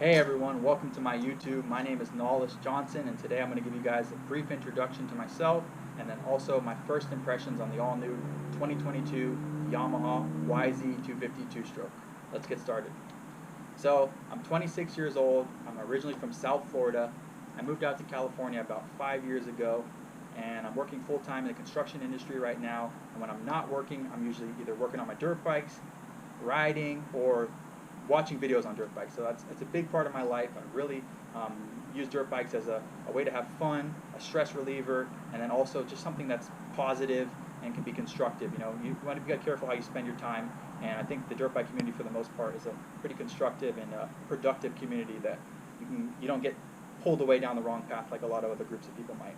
Hey everyone, welcome to my YouTube. My name is Nollis Johnson, and today I'm going to give you guys a brief introduction to myself and then also my first impressions on the all-new 2022 Yamaha YZ250 two-stroke. Let's get started. So, I'm 26 years old. I'm originally from South Florida. I moved out to California about 5 years ago, and I'm working full-time in the construction industry right now. And when I'm not working, I'm usually either working on my dirt bikes, riding, or watching videos on dirt bikes. So it's a big part of my life. I really use dirt bikes as a way to have fun, a stress reliever, and then also just something that's positive and can be constructive. You know, you want to be careful how you spend your time, and I think the dirt bike community for the most part is a pretty constructive and productive community that you don't get pulled away down the wrong path like a lot of other groups of people might.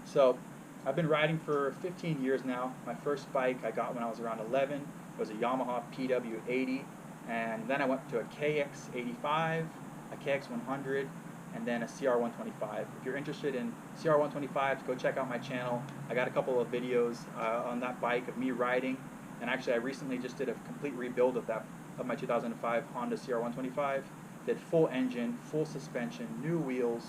So I've been riding for 15 years now. My first bike I got when I was around 11 was a Yamaha PW80. And then I went to a KX85, a KX100, and then a CR125. If you're interested in CR125s, go check out my channel. I got a couple of videos on that bike of me riding, and actually I recently just did a complete rebuild of my 2005 Honda CR125. Did full engine, full suspension, new wheels,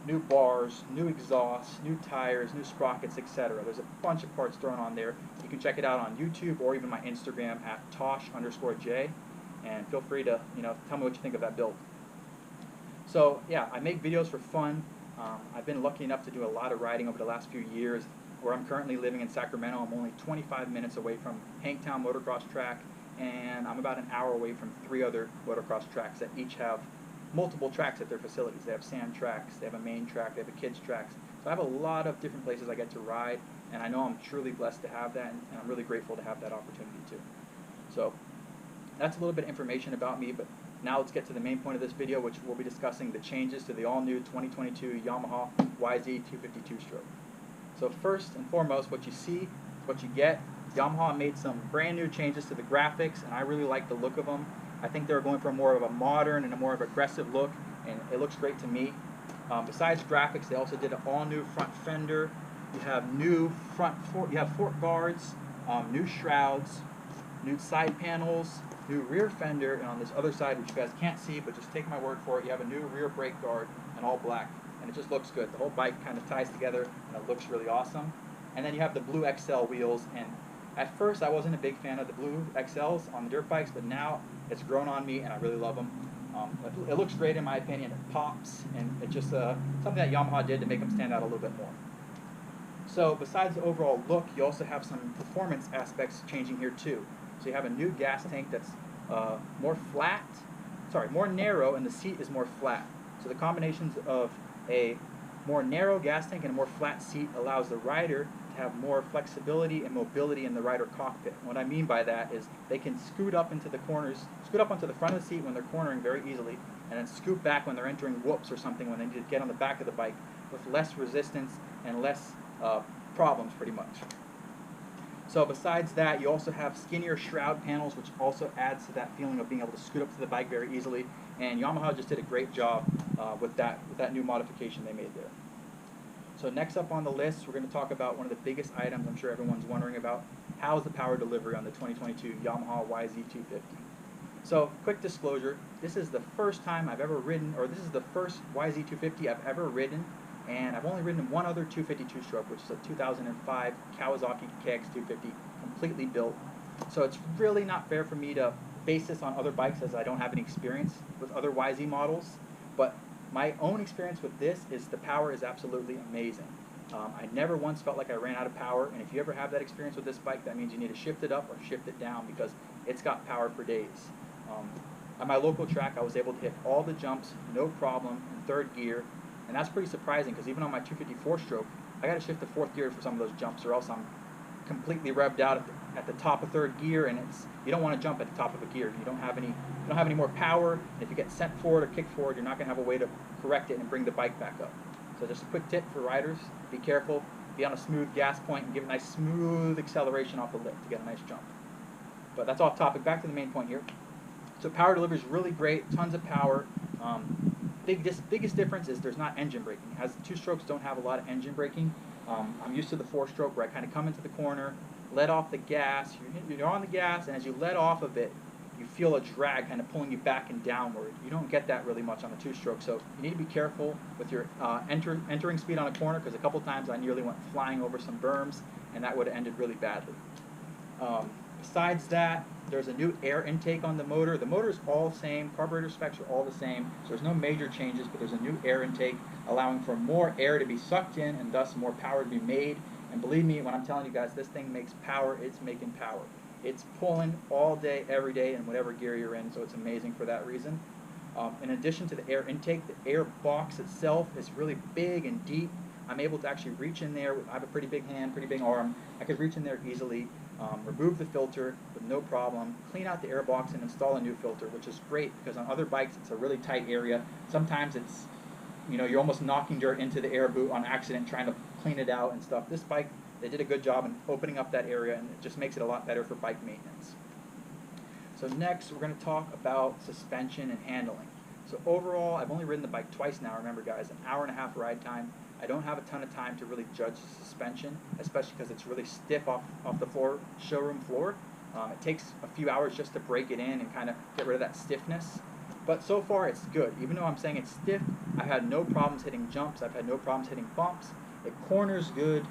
new bars, new exhaust, new tires, new sprockets, etc. There's a bunch of parts thrown on there. You can check it out on YouTube or even my Instagram at Tosh_J, and feel free to tell me what you think of that build. So yeah, I make videos for fun. I've been lucky enough to do a lot of riding over the last few years. Where I'm currently living in Sacramento, I'm only 25 minutes away from Hangtown Motocross Track, and I'm about an hour away from 3 other motocross tracks that each have multiple tracks at their facilities. They have sand tracks, they have a main track, they have a kids tracks. So I have a lot of different places I get to ride, and I know I'm truly blessed to have that, and I'm really grateful to have that opportunity too. So that's a little bit of information about me, but now let's get to the main point of this video, which we'll be discussing the changes to the all-new 2022 Yamaha YZ250 two-stroke. So first and foremost, what you see is what you get. Yamaha made some brand new changes to the graphics, and I really like the look of them. I think they're going for more of a modern and a more of aggressive look, and it looks great to me. Besides graphics, they also did an all-new front fender. You have new fork guards, new shrouds, new side panels, new rear fender, and on this other side, which you guys can't see, but just take my word for it, you have a new rear brake guard in all black, and it just looks good. The whole bike kind of ties together, and it looks really awesome. And then you have the blue XL wheels, and at first I wasn't a big fan of the blue XLs on the dirt bikes, but now it's grown on me and I really love them. It looks great in my opinion. It pops, and it's just something that Yamaha did to make them stand out a little bit more. So besides the overall look, you also have some performance aspects changing here too. So you have a new gas tank that's more narrow, and the seat is more flat. So the combinations of a more narrow gas tank and a more flat seat allows the rider to have more flexibility and mobility in the rider cockpit. What I mean by that is they can scoot up into the corners, scoot up onto the front of the seat when they're cornering very easily, and then scoot back when they're entering whoops or something when they need to get on the back of the bike with less resistance and less problems pretty much. So besides that, you also have skinnier shroud panels, which also adds to that feeling of being able to scoot up to the bike very easily, and Yamaha just did a great job with that new modification they made there. So next up on the list, we're going to talk about one of the biggest items I'm sure everyone's wondering about. How is the power delivery on the 2022 Yamaha YZ250? So quick disclosure, this is the first time I've ever ridden, or this is the first YZ250 I've ever ridden, and I've only ridden one other 250 two-stroke, which is a 2005 Kawasaki KX250, completely built. So it's really not fair for me to base this on other bikes as I don't have any experience with other YZ models, but my own experience with this is the power is absolutely amazing. I never once felt like I ran out of power, and if you ever have that experience with this bike, that means you need to shift it up or shift it down because it's got power for days. At my local track, I was able to hit all the jumps, no problem, in third gear, and that's pretty surprising because even on my 254 stroke, I got to shift to fourth gear for some of those jumps, or else I'm completely revved out at the top of third gear, and you don't want to jump at the top of a gear. You don't have any more power, and if you get sent forward or kicked forward, you're not going to have a way to correct it and bring the bike back up. So just a quick tip for riders: be careful, be on a smooth gas point, and give a nice smooth acceleration off the lip to get a nice jump. But that's off topic. Back to the main point here. So power delivery is really great, tons of power. Biggest difference is there's not engine braking. As the two strokes don't have a lot of engine braking, I'm used to the four stroke where I kind of come into the corner, let off the gas, you're on the gas, and as you let off of it, you feel a drag kind of pulling you back and downward. You don't get that really much on a two-stroke, so you need to be careful with your entering speed on a corner, because a couple times I nearly went flying over some berms, and that would have ended really badly. Besides that, there's a new air intake on the motor. The motor is all the same, carburetor specs are all the same, so there's no major changes, but there's a new air intake allowing for more air to be sucked in and thus more power to be made. And believe me, when I'm telling you guys this thing makes power, it's making power. It's pulling all day, every day, in whatever gear you're in, so it's amazing for that reason. In addition to the air intake, the air box itself is really big and deep. I'm able to actually reach in there. I have a pretty big hand, pretty big arm. I could reach in there easily, remove the filter with no problem, clean out the air box, and install a new filter, which is great because on other bikes it's a really tight area. Sometimes it's, you're almost knocking dirt into the air boot on accident trying to clean it out and stuff. This bike, they did a good job in opening up that area, and it just makes it a lot better for bike maintenance. So next, we're going to talk about suspension and handling. So overall, I've only ridden the bike twice now. Remember, guys, an hour and a half ride time. I don't have a ton of time to really judge the suspension, especially because it's really stiff off the floor, showroom floor. It takes a few hours just to break it in and kind of get rid of that stiffness. But so far, it's good. Even though I'm saying it's stiff, I've had no problems hitting jumps. I've had no problems hitting bumps. It corners good.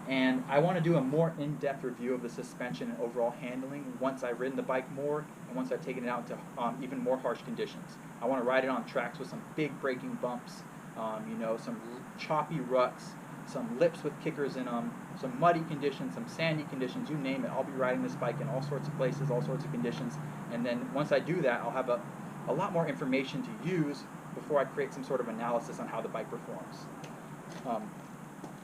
And I want to do a more in-depth review of the suspension and overall handling once I've ridden the bike more and once I've taken it out to even more harsh conditions. I want to ride it on tracks with some big braking bumps, some choppy ruts, some lips with kickers in them, some muddy conditions, some sandy conditions, you name it. I'll be riding this bike in all sorts of places, all sorts of conditions. And then once I do that, I'll have a lot more information to use before I create some sort of analysis on how the bike performs.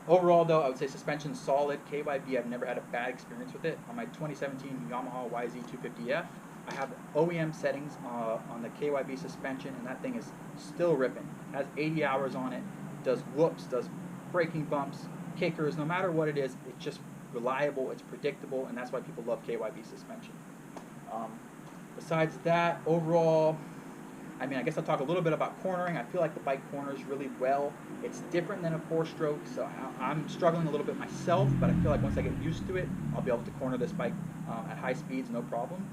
Overall, though, I would say suspension's solid. KYB, I've never had a bad experience with it. On my 2017 Yamaha YZ250F, I have OEM settings on the KYB suspension, and that thing is still ripping. It has 80 hours on it, does whoops, does braking bumps, kickers, no matter what it is, it's just reliable, it's predictable, and that's why people love KYB suspension. Besides that, overall, I guess I'll talk a little bit about cornering. I feel like the bike corners really well. It's different than a four-stroke, so I'm struggling a little bit myself, but I feel like once I get used to it, I'll be able to corner this bike at high speeds, no problem.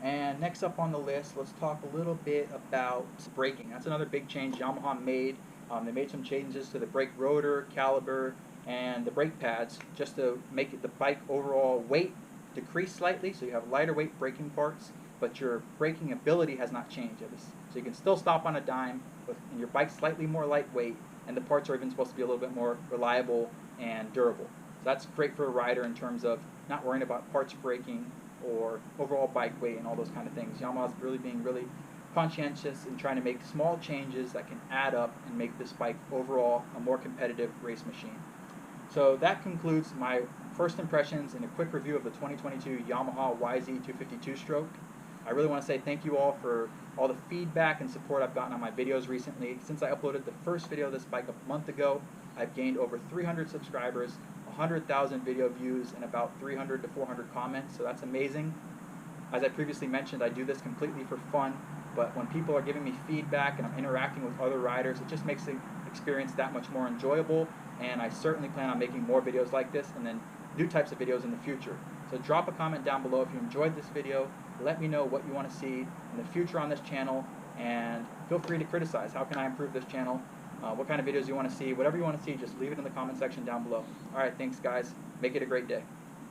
And next up on the list, let's talk a little bit about braking. That's another big change Yamaha made. They made some changes to the brake rotor, caliper, and the brake pads just to make the bike overall weight decrease slightly, so you have lighter weight braking parts, but your braking ability has not changed. So you can still stop on a dime, and your bike's slightly more lightweight, and the parts are even supposed to be a little bit more reliable and durable. So that's great for a rider in terms of not worrying about parts breaking or overall bike weight and all those kind of things. Yamaha's really being really conscientious in trying to make small changes that can add up and make this bike overall a more competitive race machine. So that concludes my first impressions and a quick review of the 2022 Yamaha YZ250 two-stroke. I really want to say thank you all for all the feedback and support I've gotten on my videos recently. Since I uploaded the first video of this bike a month ago, I've gained over 300 subscribers, 100,000 video views, and about 300 to 400 comments, so that's amazing. As I previously mentioned, I do this completely for fun, but when people are giving me feedback and I'm interacting with other riders, it just makes the experience that much more enjoyable, and I certainly plan on making more videos like this and then new types of videos in the future. So drop a comment down below if you enjoyed this video. Let me know what you want to see in the future on this channel, and feel free to criticize. How can I improve this channel? What kind of videos you want to see? Whatever you want to see, just leave it in the comment section down below. Alright, thanks guys. Make it a great day.